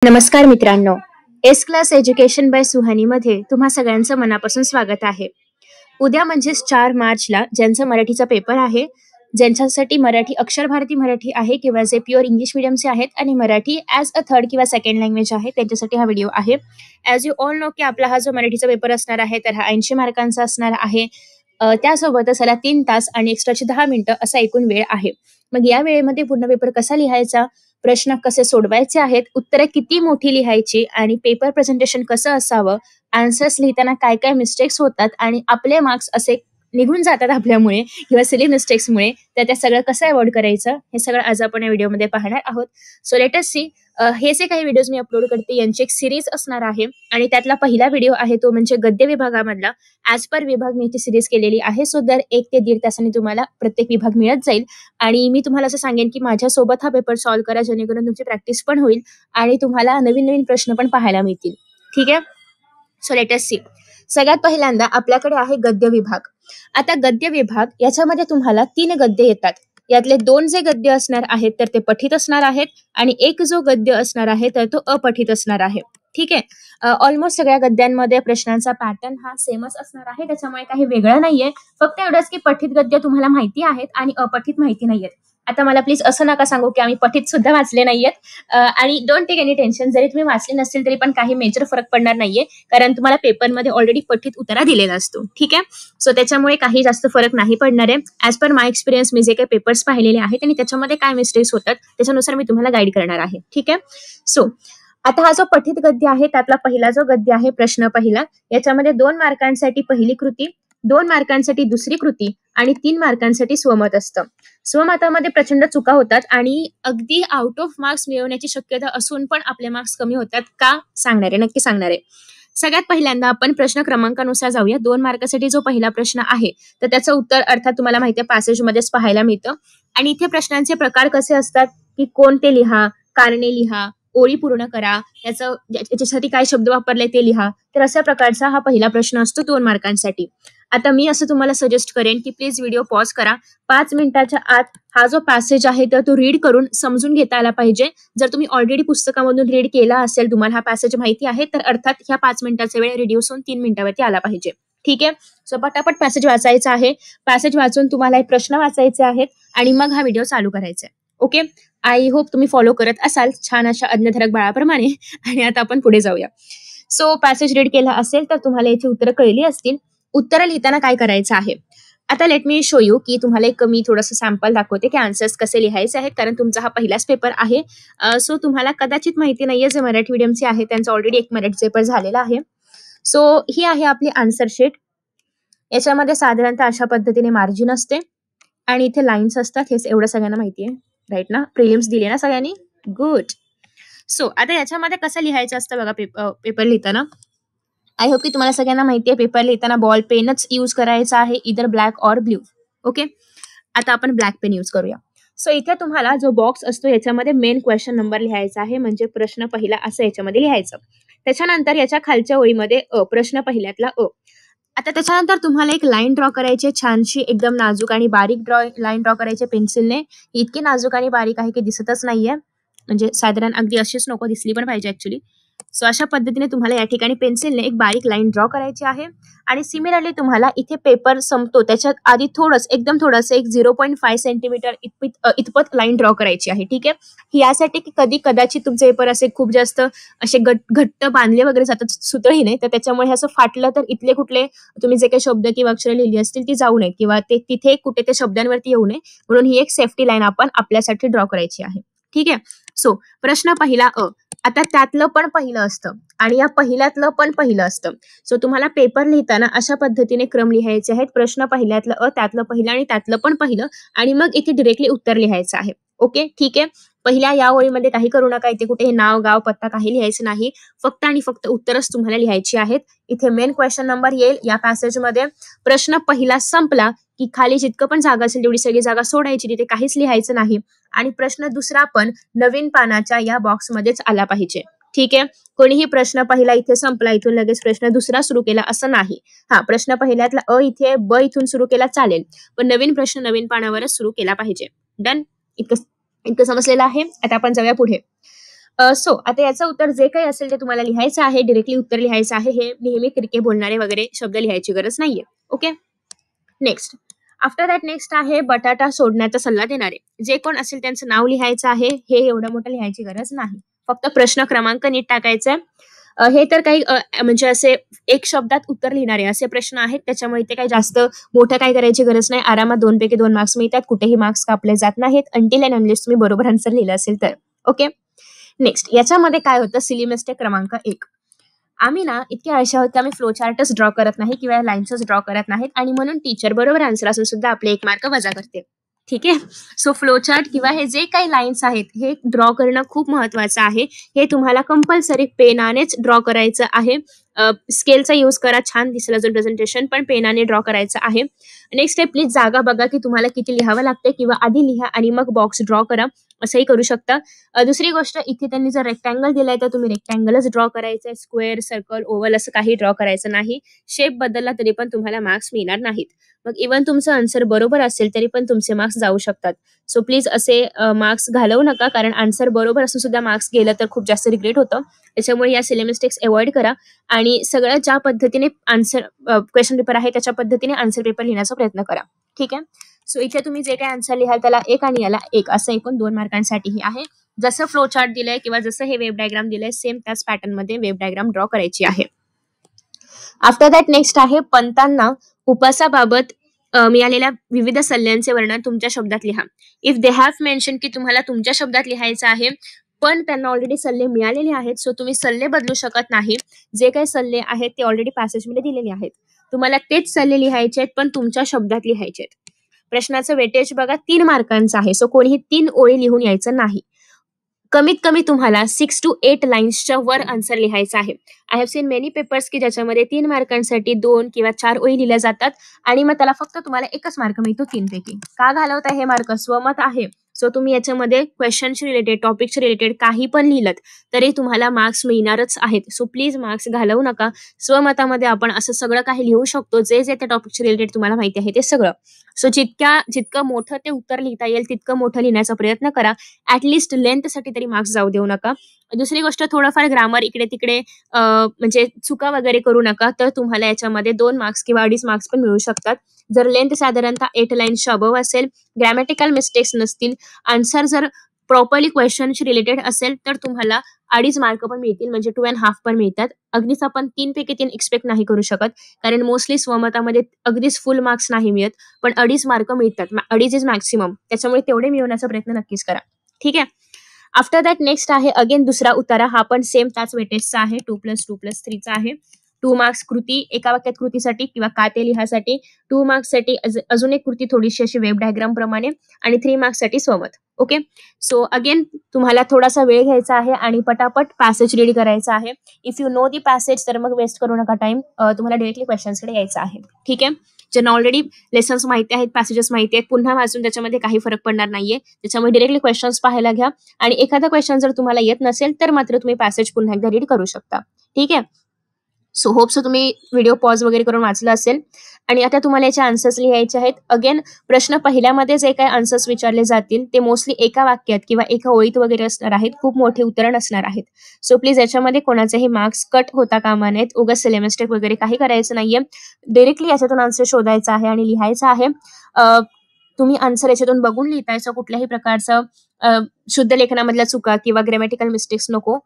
नमस्कार मित्रांनो, S class education bye सुहानीमध्ये तुम्हा सगळ्यांचं मनापासून स्वागत आहे. उद्या म्हणजेच 4 मार्चला ज्यांचा मराठीचा पेपर आहे, ज्यांच्यासाठी मराठी अक्षर भारती मराठी आहे किंवा जे प्युअर इंग्लिश मीडियमचे आहेत आणि मराठी ॲज अ थर्ड किंवा सेकंड लँग्वेज आहे, त्यांच्यासाठी हा व्हिडिओ आहे. ॲज यू ऑल नो की आपला हा जो मराठीचा पेपर असणार आहे, तर हा 80 मार्कांचा असणार आहे. त्यासोबतच याला 3 तास आणि एक्स्ट्राची 10 मिनिटं असा एकूण वेळ आहे. मग या वेळेमध्ये पूर्ण पेपर कसा लिहायचा, प्रश्न कसे सोडवायचे आहेत, उत्तरे किती मोठी लिहायची आणि पेपर प्रेझेंटेशन कसं असावं, आन्सर्स लिहिताना काय काय मिस्टेक्स होतात आणि आपले मार्क्स असे निघून जातात आपल्यामुळे किंवा सिली मिस्टेक्समुळे, तर त्या सगळं कसं अवॉइड करायचं हे सगळं आज आपण या व्हिडिओमध्ये पाहणार आहोत. So let us see. हे जे काही व्हिडिओज मी अपलोड करते यांची एक सिरीज असणार आहे आणि त्यातला पहिला व्हिडिओ आहे तो म्हणजे गद्य विभागामधला. ॲज पर विभाग मी ती सिरीज केलेली आहे. सो दर 1 ते 1.5 तासांनी तुम्हाला प्रत्येक विभाग मिळत जाईल आणि मी तुम्हाला असं सांगेन की माझ्यासोबत हा पेपर सॉल्व्ह करा, जेणेकरून तुमची प्रॅक्टिस पण होईल आणि तुम्हाला नवीन नवीन प्रश्न पण पाहायला मिळतील. ठीक आहे. So let us see. सगळ्यात पहिल्यांदा आपल्याकडे आहे गद्य विभाग. आता गद्य विभाग याच्यामध्ये तुम्हाला 3 गद्य येतात. यातले 2 जे गद्य असणार आहेत तर ते पठित असणार आहेत आणि एक जो गद्य असणार आहे तर तो अपठित असणार आहे. ठीक आहे. ऑलमोस्ट सगळ्या गद्यांमध्ये प्रश्नांचा पॅटर्न हा सेमच असणार आहे, त्याच्यामुळे काही वेगळं नाहीये. फक्त एवढंच की पठित गद्य तुम्हाला माहिती आहेत आणि अपठित माहिती नाहीयेत. आता मला प्लीज असं नका सांगू की आम्ही पठित सुद्धा वाचले नाहीयेत. आणि डोंट टेक एनी टेन्शन, जरी तुम्ही वाचले नसतील तरी पण काही मेजर फरक पडणार नाहीये, कारण तुम्हाला पेपरमध्ये ऑलरेडी पठित उत्तरा दिलेला असतो. ठीक आहे. सो त्याच्यामुळे काही जास्त फरक नाही पडणार आहे. ॲज पर माय एक्सपिरियन्स मी जे काही पेपर्स पाहिलेले आहेत आणि त्याच्यामध्ये काय मिस्टेक्स होतात त्याच्यानुसार मी तुम्हाला गाईड करणार आहे. ठीक आहे. सो आता हा जो पठित गद्य आहे त्यातला पहिला जो गद्य आहे प्रश्न पहिला, याच्यामध्ये 2 मार्कांसाठी पहिली कृती, 2 मार्कांसाठी दुसरी कृती आणि 3 मार्कांसाठी स्वमत असतं. स्वमतामध्ये प्रचंड चुका होतात आणि अगदी आउट ऑफ मार्क्स मिळवण्याची शक्यता असून पण आपले मार्क्स कमी होतात. का सांगणार आहे, नक्की सांगणार आहे. सगळ्यात पहिल्यांदा आपण प्रश्न क्रमांकानुसार जाऊया. 2 मार्कासाठी जो पहिला प्रश्न आहे तर त्याचं उत्तर अर्थात तुम्हाला माहिती आहे पॅसेजमध्येच पाहायला मिळतं. आणि इथे प्रश्नांचे प्रकार कसे असतात की कोणते लिहा, कारणे लिहा, ओळी पूर्ण करा, याच्यासाठी काय शब्द वापरले ते लिहा. तर अशा प्रकारचा हा पहिला प्रश्न असतो 2 मार्कांसाठी. आता मी असं तुम्हाला सजेस्ट करेन की प्लीज व्हिडिओ पॉज करा. 5 मिनिटाच्या आत हा जो पॅसेज आहे तर तो रीड करून समजून घेता आला पाहिजे. जर तुम्ही ऑलरेडी पुस्तकामधून रीड केला असेल, तुम्हाला हा पॅसेज माहिती आहे, तर अर्थात ह्या 5 मिनिटाचा वेळ रिड्यूस होऊन 3 मिनिटावरती आला पाहिजे. ठीक आहे. सो पटापट पॅसेज वाचायचा आहे. पॅसेज वाचून तुम्हाला एक प्रश्न वाचायचे आहेत आणि मग हा व्हिडिओ चालू करायचा आहे. ओके. आय होप तुम्ही फॉलो करत असाल छान अशा अज्ञधरक बाळाप्रमाणे. आणि आता आपण पुढे जाऊया. सो पॅसेज रीड केला असेल तर तुम्हाला याची उत्तरं कळली असतील. उत्तरं लिहिताना काय करायचं आहे. आता लेट मी शो यू की तुम्हाला एक मी थोडंसं सॅम्पल दाखवते की आन्सर्स कसे लिहायचे आहेत, कारण तुमचा हा पहिलाच पेपर आहे. सो तुम्हाला कदाचित माहिती नाहीये, जे मराठी मीडियमचे आहे त्यांचा ऑलरेडी एक मराठी पेपर झालेला आहे. सो ही आहे आपली आन्सर शीट. याच्यामध्ये साधारणतः अशा पद्धतीने मार्जिन असते आणि इथे लाईन्स असतात. हे एवढं सगळ्यांना माहिती आहे, राईट ना? प्रिलिम्स दिले ना सगळ्यांनी? गुड. सो आता याच्यामध्ये कसं लिहायचं असतं बघा पेपर लिहिताना. आय होप की तुम्हाला सगळ्यांना माहिती आहे पेपर लिहिताना बॉल पेनच यूज करायचा आहे, इधर ब्लॅक ऑर ब्ल्यू. ओके. आता आपण ब्लॅक पेन यूज करूया. सो इथे तुम्हाला जो बॉक्स असतो याच्यामध्ये मेन क्वेश्चन नंबर लिहायचा आहे, म्हणजे प्रश्न पहिला असं याच्यामध्ये लिहायचं. त्याच्यानंतर याच्या खालच्या ओळीमध्ये प्रश्न पहिल्यातला आता त्याच्यानंतर तुम्हाला एक लाईन ड्रॉ करायची, छानशी एकदम नाजूक आणि बारीक लाईन ड्रॉ करायची पेन्सिलने. इतकी नाजूक आणि बारीक आहे की दिसतच नाहीये, म्हणजे साधारण अगदी अशीच नको, दिसली पण पाहिजे ऍक्च्युली. सो अशा पद्धतीने तुम्हाला या ठिकाणी पेन्सिलने एक बारीक लाईन ड्रॉ करायची आहे. आणि सिमिलरली तुम्हाला इथे पेपर संपतो त्याच्यात आधी एकदम थोडंसं एक 0.5 सेंटीमीटर इतपत लाईन ड्रॉ करायची आहे. ठीक आहे. ही यासाठी की कदाचित तुमचे पेपर असे खूप जास्त असे घट्ट बांधले वगैरे जातात सुतळीने, तर त्याच्यामुळे हे असं फाटलं तर इथले कुठले तुम्ही जे काही शब्द किंवा अक्षरे लिहिली असतील ती जाऊ नये किंवा ते तिथे कुठे ते शब्दांवरती येऊ नये, म्हणून ही एक सेफ्टी लाईन आपण आपल्यासाठी ड्रॉ करायची आहे. ठीक आहे. सो प्रश्न पहिला आता त्यातलं पण पहिलं असतं आणि या पहिल्यातलं पण पहिलं असतं. सो तुम्हाला पेपर लिहिताना अशा पद्धतीने क्रम लिहायचे आहेत. प्रश्न पहिल्यातलं त्यातलं पहिलं आणि त्यातलं पण पहिलं आणि मग इथे डिरेक्टली उत्तर लिहायचं आहे. ओके. ठीक आहे. पहिल्या या ओळीमध्ये काही करू नका. इथे कुठे नाव, गाव, पत्ता काही लिहायचं नाही. फक्त आणि फक्त उत्तरच तुम्हाला लिहायची आहेत. इथे मेन क्वेश्चन नंबर येईल या पॅसेजमध्ये. प्रश्न पहिला संपला की खाली जितकं पण जागा असेल तेवढी सगळी जागा सोडायची, तिथे काहीच लिहायचं नाही. आणि प्रश्न दुसरा पण नवीन पानाच्या या बॉक्समध्येच आला पाहिजे. ठीक आहे. कोणीही प्रश्न पहिला इथे संपला इथून लगेच प्रश्न दुसरा सुरू केला असं नाही. प्रश्न पहिल्यातला इथे ब इथून सुरू केला चालेल, पण नवीन प्रश्न नवीन पानावरच सुरू केला पाहिजे. डन. इतकं समजलेलं आहे. आता आपण जाऊया पुढे. सो आता याचं उत्तर जे काही असेल ते तुम्हाला लिहायचं आहे, डायरेक्टली उत्तर लिहायचं आहे. हे नेहमी तिरके बोलणारे वगैरे शब्द लिहायची गरज नाहीये. Okay. Next. After that next आहे बटाटा सोडण्याचा सल्ला देणारे. जे कोण असेल त्यांचं नाव लिहायचं आहे. हे एवढं मोठं लिहायची गरज नाही. फक्त प्रश्न क्रमांक नीट टाकायचा. हे तर काही म्हणजे असे एक शब्दात उत्तर लिहिणारे असे प्रश्न आहेत. त्याच्यामुळे ते काही जास्त मोठं काय करायची गरज नाही. आरामात 2 पैकी 2 मार्क्स मिळतात. कुठेही मार्क्स कापले जात नाहीत अंटिल अँड अनलेस तुम्ही बरोबर आन्सर लिहिलं असेल तर. ओके. नेक्स्ट. याच्यामध्ये काय होतं सिली मिस्टेक क्रमांक 1. आम्ही ना इतके आळशी आहोत की आम्ही फ्लो चार्टच ड्रॉ करत नाही किंवा लाईन्सच ड्रॉ करत नाहीत आणि म्हणून टीचर बरोबर आन्सर असून सुद्धा आपले 1 मार्क वजा करते. ठीक आहे. सो फ्लो चार्ट किंवा हे जे काही लाईन्स आहेत हे ड्रॉ करणं खूप महत्वाचं आहे. हे तुम्हाला कंपल्सरी पेनानेच ड्रॉ करायचं आहे. स्केलचा यूज करा, छान दिसेल अजून प्रेझेंटेशन, पण पेनाने ड्रॉ करायचं आहे. नेक्स्ट आहे प्लीज जागा बघा की तुम्हाला किती लिहावं लागते किंवा आधी लिहा आणि मग बॉक्स ड्रॉ करा, असंही करू शकता. दुसरी गोष्ट इथे त्यांनी जर रेक्टँगल दिलाय तर तुम्ही रेक्टँगलच ड्रॉ करायचंय. स्क्वेअर, सर्कल, ओव्हल असं काही ड्रॉ करायचं नाही. शेप बदलला तरी पण तुम्हाला मार्क्स मिळणार नाहीत. मग इव्हन तुमचं आन्सर बरोबर असेल तरी पण तुमचे मार्क्स जाऊ शकतात. सो प्लीज असे मार्क्स घालवू नका, कारण आन्सर बरोबर असून सुद्धा मार्क्स गेलं तर खूप जास्त रिग्रेट होतं. त्याच्यामुळे या सिली मिस्टेक्स अवॉइड करा आणि सगळं ज्या पद्धतीने आन्सर क्वेश्चन पेपर आहे त्याच्या पद्धतीने आन्सर पेपर लिहिण्याचा प्रयत्न करा. ठीक आहे. सो इथे तुम्ही जे काही आन्सर लिहाल त्याला 1 आणि याला 1 असं एकूण 2 मार्कांसाठीही आहे. जसं फ्लो चार्ट दिलंय किंवा जसं हे वेब डायग्राम दिलंय सेम त्याच पॅटर्न मध्ये वेब डायग्राम ड्रॉ करायची आहे. आफ्टर दॅट नेक्स्ट आहे पंतांना उपासाबाबत मिळालेल्या विविध सल्ल्यांचे वर्णन तुमच्या शब्दात लिहा. इफ दे हॅव मेन्शन की तुम्हाला तुमच्या शब्दात लिहायचं आहे, पण त्यांना ऑलरेडी सल्ले मिळालेले आहेत, सो तुम्ही सल्ले बदलू शकत नाही. जे काही सल्ले आहेत ते ऑलरेडी पॅसेजमध्ये दिलेले आहेत. तुम्हाला तेच सल्ले लिहायचे आहेत, पण तुमच्या शब्दात लिहायचे आहेत. प्रश्नाचं वेटेज बघा 3 मार्कांचं आहे. सो कोणीही 3 ओळी लिहून यायचं नाही. कमीत कमी तुम्हाला 6 to 8 लाईन्सच्या वर आन्सर लिहायचा आहे. I have seen many papers की ज्याच्यामध्ये 3 मार्कांसाठी 2 किंवा 4 ओळी लिहिल्या जातात आणि मग त्याला फक्त तुम्हाला 1च मार्क मिळतो 3 पैकी. का घालवताय हे मार्क? स्वमत आहे. सो तुम्ही याच्यामध्ये क्वेश्चनशी रिलेटेड, टॉपिकशी रिलेटेड काही पण लिहिलं तरी तुम्हाला मार्क्स मिळणारच आहेत. सो प्लीज मार्क्स घालवू नका. स्वमतामध्ये आपण असं सगळं काही लिहू शकतो, जे जे त्या टॉपिकशी रिलेटेड तुम्हाला माहिती आहे ते सगळं. सो जितकं मोठं ते उत्तर लिहिता येईल तितकं मोठं लिहिण्याचा प्रयत्न करा. ऍटलिस्ट लेंथसाठी तरी मार्क्स जाऊ देऊ नका. दुसरी गोष्ट थोडंफार ग्रामर इकडे तिकडे म्हणजे चुका वगैरे करू नका, तर तुम्हाला याच्यामध्ये 2 मार्क्स किंवा 2.5 मार्क्स पण मिळू शकतात. जर लेंथ साधारणतः 8 लाईन्सच्या अबव असेल, ग्रॅमॅटिकल मिस्टेक्स नसतील, आन्सर जर प्रॉपरली क्वेश्चनशी रिलेटेड असेल तर तुम्हाला 2.5 मार्क पण मिळतील, म्हणजे 2.5 पण मिळतात. अगदीच आपण 3 पैकी 3 एक्सपेक्ट नाही करू शकत, कारण मोस्टली स्वमतामध्ये अगदीच फुल मार्क्स नाही मिळत, पण 2.5 मार्क मिळतात. 2.5 इज मॅक्सिमम. त्याच्यामुळे तेवढे मिळवण्याचा प्रयत्न नक्कीच करा. ठीक आहे. आफ्टर दॅट नेक्स्ट आहे अगेन दुसरा उतारा. हा पण सेम त्याच वेटेजचा आहे. 2+2+3 आहे. 2 मार्क्स कृती, एका वाक्यात कृतीसाठी किंवा का ते लिहासाठी. 2 मार्क्स साठी अजून एक कृती थोडीशी अशी वेब डायग्राम प्रमाणे आणि 3 मार्क्स साठी स्वमत. ओके. सो अगेन तुम्हाला थोडासा वेळ घ्यायचा आहे आणि पटापट पॅसेज रीड करायचा आहे. If you know the passage तर मग वेस्ट करू नका टाइम. तुम्हाला डायरेक्टली क्वेश्चन्सकडे यायचं आहे. ठीक आहे. ज्यांना ऑलरेडी लेसन्स माहिती आहेत, पॅसेजेस माहिती आहेत, पुन्हा वाचून त्याच्यामध्ये काही फरक पडणार नाहीये. त्याच्यामुळे डायरेक्टली क्वेश्चन्स पाहायला घ्या आणि एखादा क्वेश्चन जर तुम्हाला येत नसेल तर मात्र तुम्ही पॅसेज पुन्हा एकदा रीड करू शकता. ठीक आहे. सो होप सो तुम्ही व्हिडिओ पॉज वगैरे करून वाचलं असेल आणि आता तुम्हाला याचे आन्सर्स लिहायचे आहेत. अगेन प्रश्न पहिल्यामध्ये जे काही आन्सर्स विचारले जातील ते मोस्टली एका वाक्यात किंवा एका ओळीत वगैरे असणार आहेत. खूप मोठे उत्तर नसणार आहेत. सो प्लीज याच्यामध्ये कोणाचेही मार्क्स कट होता कामा नयेत. उगाच सिली मिस्टेक वगैरे काही करायचं नाहीये. डायरेक्टली याच्यातून आन्सर शोधायचा आहे आणि लिहायचा आहे. तुम्ही आन्सर याच्यातून बघून लिहितायचं, कुठल्याही प्रकारचं शुद्ध लेखनामधल्या चुका किंवा ग्रॅमॅटिकल मिस्टेक्स नको.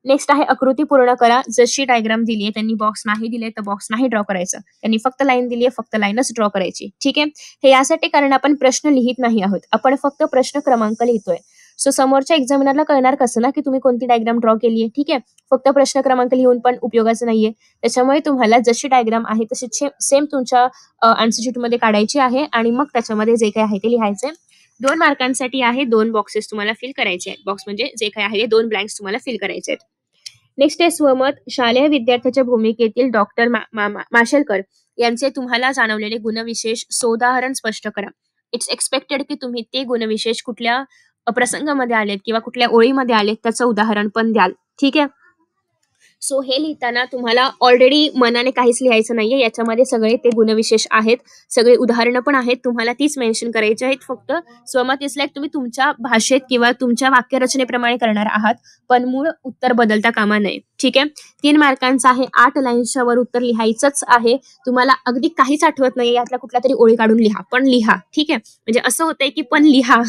नेक्स्ट आहे आकृती पूर्ण करा. जशी डायग्राम दिली आहे, त्यांनी बॉक्स नाही दिले तर बॉक्स नाही ड्रॉ करायचं. त्यांनी फक्त लाईन दिली आहे, फक्त लाईनच ड्रॉ करायची. ठीक आहे. हे यासाठी कारण आपण प्रश्न लिहित नाही आहोत, आपण फक्त प्रश्न क्रमांक लिहितोय. सो समोरच्या एक्झामिनरला कळणार कसं ना की तुम्ही कोणती डायग्राम ड्रॉ केली आहे. ठीक आहे. फक्त प्रश्न क्रमांक लिहून पण उपयोगाचं नाहीये. त्याच्यामुळे तुम्हाला जशी डायग्राम आहे तशी सेम तुमच्या आन्सर शीट मध्ये काढायची आहे आणि मग त्याच्यामध्ये जे काही आहे ते लिहायचे. 2 मार्कांसाठी आहे. 2 बॉक्सेस तुम्हाला फिल करायचे आहेत. बॉक्स म्हणजे जे काही आहे ते 2 ब्लँक्स तुम्हाला फिल करायचे आहेत. नेक्स्ट आहे स्वमत. शालेय विद्यार्थ्याच्या भूमिकेतील डॉक्टर माशेलकर यांचे तुम्हाला जाणवलेले गुणविशेष सोदाहरण स्पष्ट करा. इट्स एक्सपेक्टेड की तुम्ही ते गुणविशेष कुठल्या प्रसंगामध्ये आलेत किंवा कुठल्या ओळीमध्ये आलेत त्याचं उदाहरण पण द्याल. ठीक आहे. सो हे लिहिताना तुम्हाला ऑलरेडी मनाने काहीच लिहायचं नाहीये, याच्यामध्ये सगळे ते गुणविशेष आहेत, सगळे उदाहरणं पण आहेत, तुम्हाला तीच मेन्शन करायची आहेत. फक्त स्वमत इज लाईक तुम्ही तुमच्या भाषेत किंवा तुमच्या वाक्यरचनेप्रमाणे करणार आहात, पण मूळ उत्तर बदलता कामा नये. ठीक आहे. 3 मार्कांचा आहे, 8 लाईन्सच्या वर उत्तर लिहायचंच आहे. तुम्हाला अगदी काहीच आठवत नाही यातल्या कुठल्या तरी ओळी काढून लिहा, पण लिहा. ठीक आहे. म्हणजे असं होतंय की पण लिहा,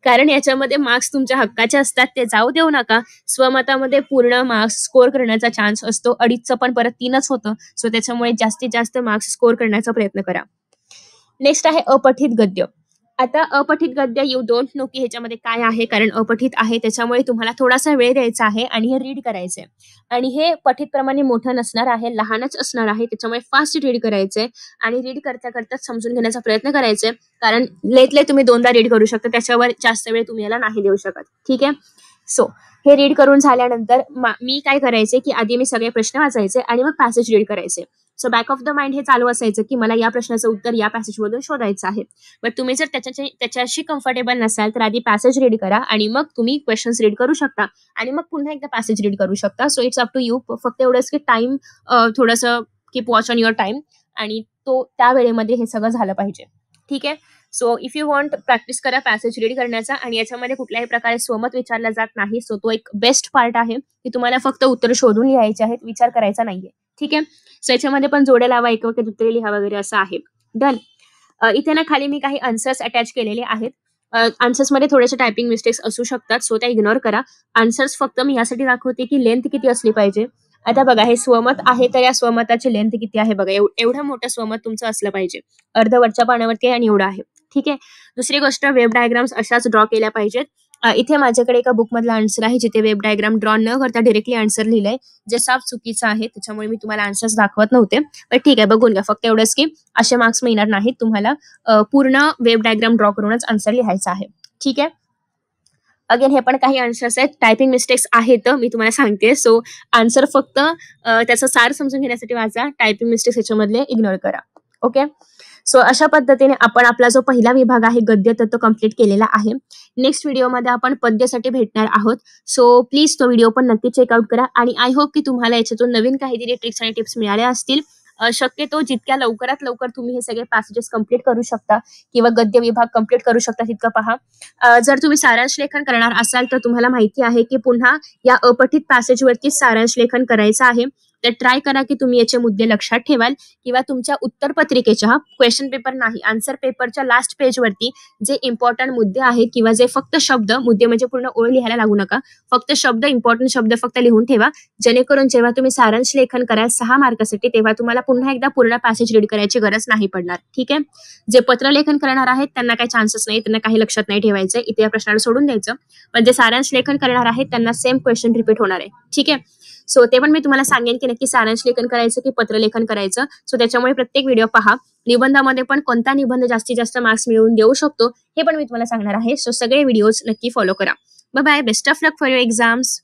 कारण याच्यामध्ये मार्क्स तुमच्या हक्काचे असतात, ते जाऊ देऊ नका. स्वमतामध्ये पूर्ण मार्क्स स्कोर करण्याचा चान्स असतो, 2.5चं पण परत 3च होतं. सो त्याच्यामुळे जास्तीत जास्त मार्क्स स्कोर करण्याचा प्रयत्न करा. नेक्स्ट आहे अपठित गद्य. आता अपठित गद्य यू डोंट नो की ह्याच्यामध्ये काय आहे, कारण अपठित आहे त्याच्यामुळे तुम्हाला थोडासा वेळ द्यायचा आहे आणि हे रीड करायचंय. आणि हे पठित प्रमाणे मोठं नसणार आहे, लहानच असणार आहे, त्याच्यामुळे फास्ट रीड करायचंय आणि रीड करता करताच समजून घेण्याचा प्रयत्न करायचंय, कारण लयत लय तुम्ही 2दा रीड करू शकता, त्याच्यावर जास्त वेळ तुम्ही याला नाही देऊ शकत. ठीक आहे. सो हे रीड करून झाल्यानंतर मी काय करायचे की आधी मी सगळे प्रश्न वाचायचे आणि मग पॅसेज रीड करायचे. So back of the mind हे चालू असायचं की मला या प्रश्नाचं उत्तर या पॅसेजमधून शोधायचं आहे. बट तुम्ही जर त्याच्याशी कम्फर्टेबल नसाल तर आधी पॅसेज रीड करा आणि मग तुम्ही क्वेश्चन्स रीड करू शकता आणि मग पुन्हा एकदा पॅसेज रीड करू शकता. So it's up to you. फक्त एवढंच की टाइम थोडंसं keep watch on your time आणि त्या वेळेमध्ये हे सगळं झालं पाहिजे. ठीक आहे. So if you want practice करा पॅसेज रीड करण्याचा, आणि याच्यामध्ये कुठल्याही प्रकारे स्वमत विचारलं जात नाही. सो तो एक बेस्ट पार्ट आहे की तुम्हाला फक्त उत्तर शोधून लिहायचे आहेत, विचार करायचा नाहीये. ठीक आहे. सो याच्यामध्ये पण जोड्या लावा, एकवचन उत्तरे लिहा वगैरे असं आहे. डन. इथे ना खाली मी काही आन्सर्स अटॅच केलेले आहेत. आन्सर्समध्ये थोडेसे टायपिंग मिस्टेक्स असू शकतात, सो त्या इग्नोर करा. आन्सर्स फक्त मी यासाठी दाखवते की लेंथ किती असली पाहिजे. आता बघा, हे स्वमत आहे तर या स्वमताची लेंथ किती आहे बघा, एवढं मोठं स्वमत तुमचं असलं पाहिजे. अर्धवटच्या पानावरती आहे आणि एवढं आहे. ठीक आहे. दुसरी गोष्ट, वेब डायग्राम्स अशाच ड्रॉ केल्या पाहिजेत. इथे माझ्याकडे एका बुकमधला आन्सर आहे जिथे वेब डायग्राम ड्रॉ न करता डायरेक्टली आन्सर लिहिलंय, जे साफ चुकीचं आहे, त्याच्यामुळे मी तुम्हाला आन्सर्स दाखवत नव्हते. पण ठीक आहे, बघून घ्या. फक्त एवढंच की असे मार्क्स मिळणार नाहीत तुम्हाला, पूर्ण वेब डायग्राम ड्रॉ करूनच आन्सर लिहायचा आहे. ठीक आहे. अगेन हे पण काही आन्सर्स आहेत, टायपिंग मिस्टेक्स आहेत मी तुम्हाला सांगते. सो आन्सर फक्त त्याचं सार समजून घेण्यासाठी वाचा, टायपिंग मिस्टेक्स ह्याच्यामधले इग्नोर करा. ओके. सो अशा पद्धतीने आपण आपला जो पहिला विभाग आहे गद्य तर तो कम्प्लीट केलेला आहे. नेक्स्ट व्हिडिओमध्ये आपण पद्यासाठी भेटणार आहोत. सो प्लीज तो व्हिडिओ पण नक्की चेकआउट करा आणि आय होप की तुम्हाला याच्यातून नवीन काहीतरी ट्रिक्स आणि टिप्स मिळाल्या असतील. शक्यतो जितक्या लवकरात लवकर तुम्ही हे सगळे पॅसेजेस कंप्लीट करू शकता किंवा गद्य विभाग कंप्लीट करू शकता तितकं पहा. जर तुम्ही सारांश लेखन करणार असाल तर तुम्हाला माहिती आहे की पुन्हा या अपठित पॅसेजवरती सारांश लेखन करायचं आहे. तर ट्राय करा की तुम्ही याचे मुद्दे लक्षात ठेवाल किंवा तुमच्या उत्तरपत्रिकेच्या क्वेश्चन पेपर नाही, आन्सर पेपरच्या लास्ट पेजवरती जे इम्पॉर्टंट मुद्दे आहेत किंवा जे फक्त शब्द, मुद्दे म्हणजे पूर्ण ओळ लिहायला लागू नका, फक्त शब्द, इम्पॉर्टंट शब्द फक्त लिहून ठेवा, जेणेकरून जेव्हा तुम्ही सारांश लेखन कराल 6 मार्कासाठी तेव्हा तुम्हाला पुन्हा एकदा पूर्ण पॅसेज रीड करायची गरज नाही पडणार. ठीक आहे. जे पत्रलेखन करणार आहेत त्यांना काही चान्सेस नाही, त्यांना काही लक्षात नाही ठेवायचं, इथे या प्रश्नाला सोडून द्यायचं. पण जे सारांश लेखन करणार आहेत त्यांना सेम क्वेश्चन रिपीट होणार आहे. ठीक आहे. सो ते पण मी तुम्हाला सांगेन की नक्की सारांश लेखन करायचं की पत्रलेखन करायचं. सो त्याच्यामुळे प्रत्येक व्हिडिओ पहा. निबंधामध्ये पण कोणता निबंध जास्तीत जास्त मार्क्स मिळवून देऊ शकतो हे पण मी तुम्हाला सांगणार आहे. सो सगळे व्हिडिओज नक्की फॉलो करा. Bye bye. Best of luck for your exams.